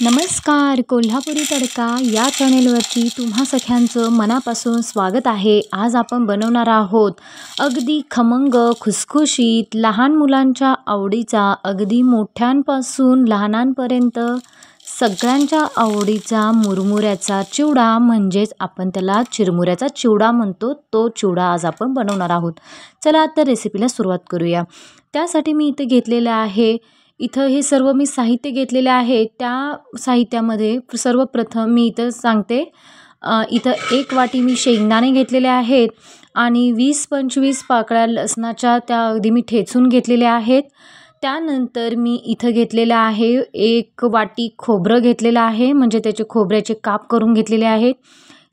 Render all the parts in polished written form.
नमस्कार. कोल्हापुरी तडका या चॅनेलवरती तुम्हा सगळ्यांचं मनापासून स्वागत आहे. आज आपण बनवणार आहोत अगदी खमंग, खुसखुशीत, लहान मुलांच्या आवडीचा, अगदी मोठ्यांपासून लहानांपर्यंत सगळ्यांच्या आवडीचा मुरमुऱ्याचा चिवडा, म्हणजेच आपण त्याला चिरमुऱ्याचा चिवडा म्हणतो. तो चिवडा आज आपण बनवणार आहोत. चला तर रेसिपीला सुरुवात करूया. त्यासाठी मी इथे घेतलेलं आहे, इथं हे सर्व मी साहित्य घेतलेले आहे. त्या साहित्यामध्ये सर्वप्रथम मी इथं सांगते, इथं 1 वाटी मी शेंगदाणे घेतलेले आहेत आणि 20-25 पाकळ्या लसणाच्या त्या अगदी मी ठेचून घेतलेल्या आहेत. त्यानंतर मी इथं घेतलेलं आहे 1 वाटी खोबरं घेतलेलं आहे, म्हणजे त्याचे खोबऱ्याचे काप करून घेतलेले आहेत.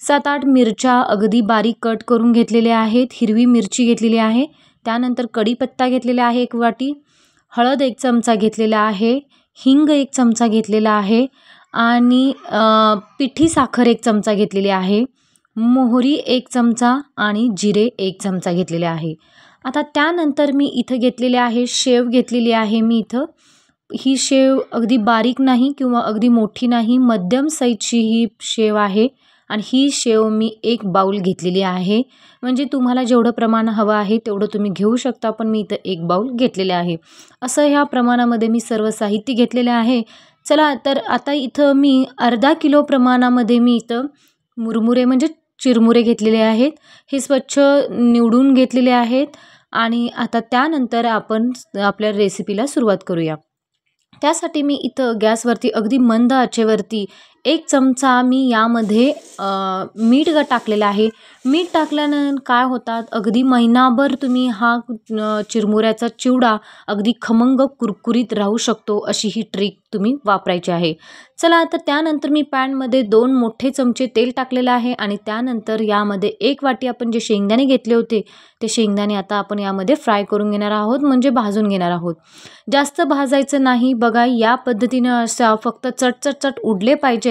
7-8 मिरच्या अगदी बारीक कट करून घेतलेल्या आहेत. हिरवी मिरची घेतलेली आहे. त्यानंतर कढीपत्ता घेतलेला आहे 1 वाटी. हळद 1 चमचा घेतलेला आहे. हिंग 1 चमचा घेतलेला आहे आणि पिठी साखर 1 चमचा घेतलेली आहे. मोहरी 1 चमचा आणि जिरे 1 चमचा घेतलेले आहे. आता त्यानंतर मी इथं घेतलेले आहे शेव घेतलेली आहे. मी इथं ही शेव अगदी बारीक नाही किंवा अगदी मोठी नाही, मध्यम साईजची ही शेव आहे आणि ही शेव मी 1 बाउल घेतलेली आहे. म्हणजे तुम्हाला जेवढं प्रमाण हवं आहे तेवढं तुम्ही घेऊ शकता, पण मी इथं 1 बाउल घेतलेले आहे. असं ह्या प्रमाणामध्ये मी सर्व साहित्य घेतलेले आहे. चला तर आता इथं मी अर्धा किलो प्रमाणामध्ये मी इथं मुरमुरे म्हणजे चिरमुरे घेतलेले आहेत. हे स्वच्छ निवडून घेतलेले आहेत आणि आता त्यानंतर आपण आपल्या रेसिपीला सुरुवात करूया. त्यासाठी मी इथं गॅसवरती अगदी मंद आचेवरती 1 चमचा मी यामध्ये मीठ टाकलेलं आहे. मीठ टाकल्यानंतर काय होतात, अगदी महिनाभर तुम्ही हा चिरमुऱ्याचा चिवडा अगदी खमंग कुरकुरीत राहू शकतो, अशी ही ट्रिक तुम्ही वापरायची आहे. चला तर त्यानंतर मी पॅनमध्ये 2 मोठे चमचे तेल टाकलेलं आहे आणि त्यानंतर यामध्ये 1 वाटी आपण जे शेंगदाणे घेतले होते ते शेंगदाणे आता आपण यामध्ये फ्राय करून घेणार आहोत, म्हणजे भाजून घेणार आहोत. जास्त भाजायचं नाही बघा, या पद्धतीनं असा फक्त चटचट उडले पाहिजेत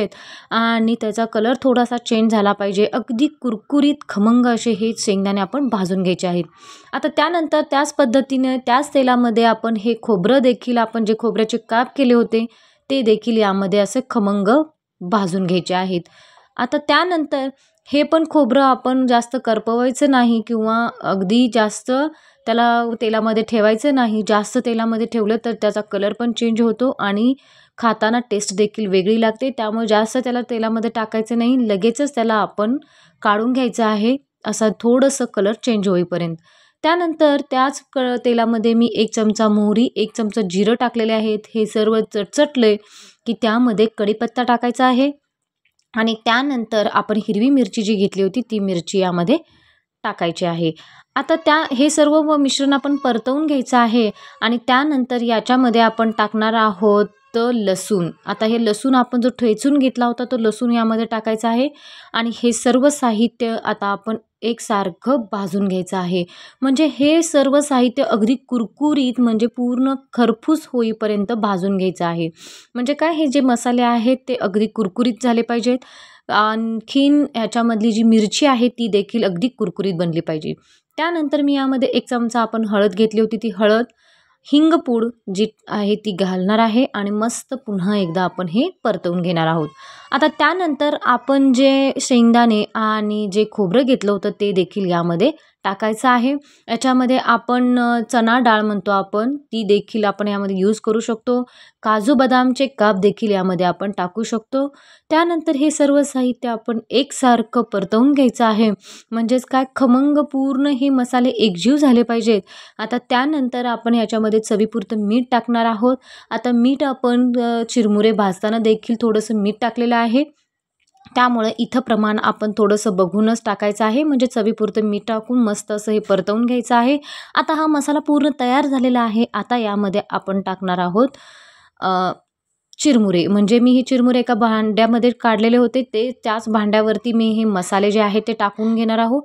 आणि त्याचा कलर थोडासा चेंज झाला पाहिजे. अगदी कुरकुरीत खमंग असे हे शेंगदाणे आपण भाजून घ्यायचे आहेत. आता त्यानंतर त्याच पद्धतीने त्याच तेलामध्ये आपण हे खोबरं देखील, आपण जे खोबऱ्याचे काप केले होते ते देखील यामध्ये असे खमंग भाजून घ्यायचे आहेत. आता त्यानंतर हे पण खोबरं आपण जास्त करपवायचं नाही किंवा अगदी जास्त त्याला तेलामध्ये ठेवायचं नाही. जास्त तेलामध्ये ठेवलं तर त्याचा कलर पण चेंज होतो आणि खाताना टेस्ट देखील वेगळी लागते. त्यामुळे जास्त त्याला तेलामध्ये टाकायचं नाही, लगेचच त्याला आपण काढून घ्यायचं आहे, असं थोडंसं कलर चेंज होईपर्यंत. त्यानंतर त्याच तेलामध्ये मी 1 चमचा मोहरी, 1 चमचा जिरं टाकलेले आहेत. हे सर्व चटचटले की त्यामध्ये कढीपत्ता टाकायचा आहे आणि त्यानंतर आपण हिरवी मिरची जी घेतली होती ती मिरची यामध्ये टाकायची आहे. आता हे सर्व मिश्रण आपण परतवून घ्यायचं आहे आणि त्यानंतर याच्यामध्ये आपण टाकणार आहोत लसूण. आता हे लसूण आपण जो ठेचून घेतला होता तो लसूण यामध्ये टाकायचा आहे आणि हे सर्व साहित्य आता आपण एकसारखं भाजून घ्यायचं आहे. म्हणजे हे सर्व साहित्य अगदी कुरकुरीत, म्हणजे पूर्ण खरपूस होईपर्यंत भाजून घ्यायचं आहे. म्हणजे काय, हे जे मसाले आहेत ते अगदी कुरकुरीत झाले पाहिजेत. आणखीन ह्याच्यामधली जी मिरची आहे ती देखील अगदी कुरकुरीत बनली पाहिजे. त्यानंतर मी यामध्ये 1 चमचा आपण हळद घेतली होती, ती हळद, हिंगपूड जी आहे ती घालणार आहे आणि मस्त पुन्हा एकदा आपण हे परतवून घेणार आहोत. आता त्यानंतर आपण जे शेंगदाणे आणि जे खोबरं घेतलं होतं ते देखील यामध्ये टाकायचं आहे. याच्यामध्ये आपण चणा डाळ म्हणतो आपण, ती देखील आपण यामध्ये यूज करू शकतो. काजू बदामचे काप देखील यामध्ये आपण टाकू शकतो. त्यानंतर हे सर्व साहित्य आपण एकसारखं परतवून घ्यायचं आहे. म्हणजेच काय, खमंग पूर्ण हे मसाले एकजीव झाले पाहिजेत. आता त्यानंतर आपण याच्यामध्ये चवीपुरतं मीठ टाकणार आहोत. आता मीठ आपण चिरमुरे भाजताना देखील थोडंसं मीठ टाकलेलं आहे, त्यामुळे इथं प्रमाण आपण थोडंसं बघूनच टाकायचं आहे. म्हणजे चवीपुरतं मीठ टाकून मस्त असं हे परतवून घ्यायचं आहे. आता हा मसाला पूर्ण तयार झालेला आहे. आता यामध्ये आपण टाकणार आहोत चिरमुरे. म्हणजे मी हे चिरमुरे एका भांड्यामध्ये काढलेले होते, ते त्याच भांड्यावरती मी हे मसाले जे आहेत ते टाकून घेणार आहोत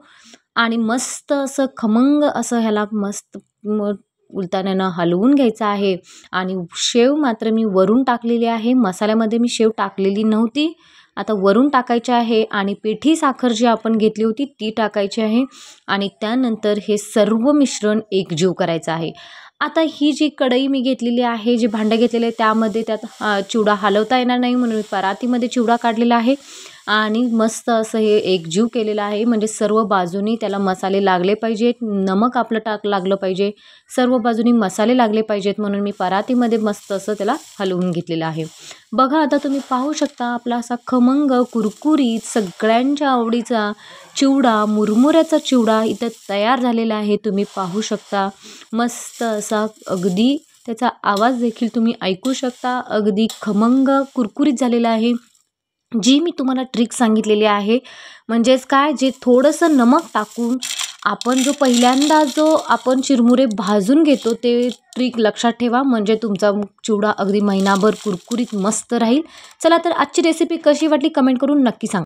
आणि मस्त असं खमंग असं ह्याला मस्त उलटाण्यानं हलवून घ्यायचं आहे. आणि शेव मात्र मी वरून टाकलेली आहे, मसाल्यामध्ये मी शेव टाकलेली नव्हती. आता वरून टाकायची आहे आणि पिठी साखर जी आपण घेतली होती ती टाकायची आहे आणि त्यानंतर हे सर्व मिश्रण एकजीव करायचं आहे. आता ही जी कढई मी घेतलेली आहे, जे भांडं घेतलेलं आहे त्यामध्ये त्यात चिवडा हलवता येणार नाही म्हणून मी परातीमध्ये चिवडा काढलेला आहे आणि मस्त असं हे एकजीव केलेलं आहे. म्हणजे सर्व बाजूनी त्याला मसाले लागले पाहिजेत, नमक आपलं लागलं पाहिजे, सर्व बाजूनी मसाले लागले पाहिजेत म्हणून मी परातीमध्ये मस्त असं त्याला हलवून घेतलेलं आहे. बघा आता तुम्ही पाहू शकता आपला असा खमंग कुरकुरीत सगळ्यांच्या आवडीचा चिवडा, मुरमुऱ्याचा चिवडा इथं तयार झालेला आहे. तुम्ही पाहू शकता मस्त असा अगदी त्याचा आवाज देखील तुम्ही ऐकू शकता. अगदी खमंग कुरकुरीत झालेला आहे. जी मी तुम्हाला ट्रिक सांगितलेली आहे म्हणजेच काय, जे थोडंसं नमक टाकून आपण पहिल्यांदा आपण चिरमुरे भाजून घेतो ते ट्रिक लक्षात ठेवा, म्हणजे तुमचा चिवडा अगदी महिनाभर कुरकुरीत मस्त राहील. चला तर आजची रेसिपी कशी वाटली कमेंट करून नक्की सांगा.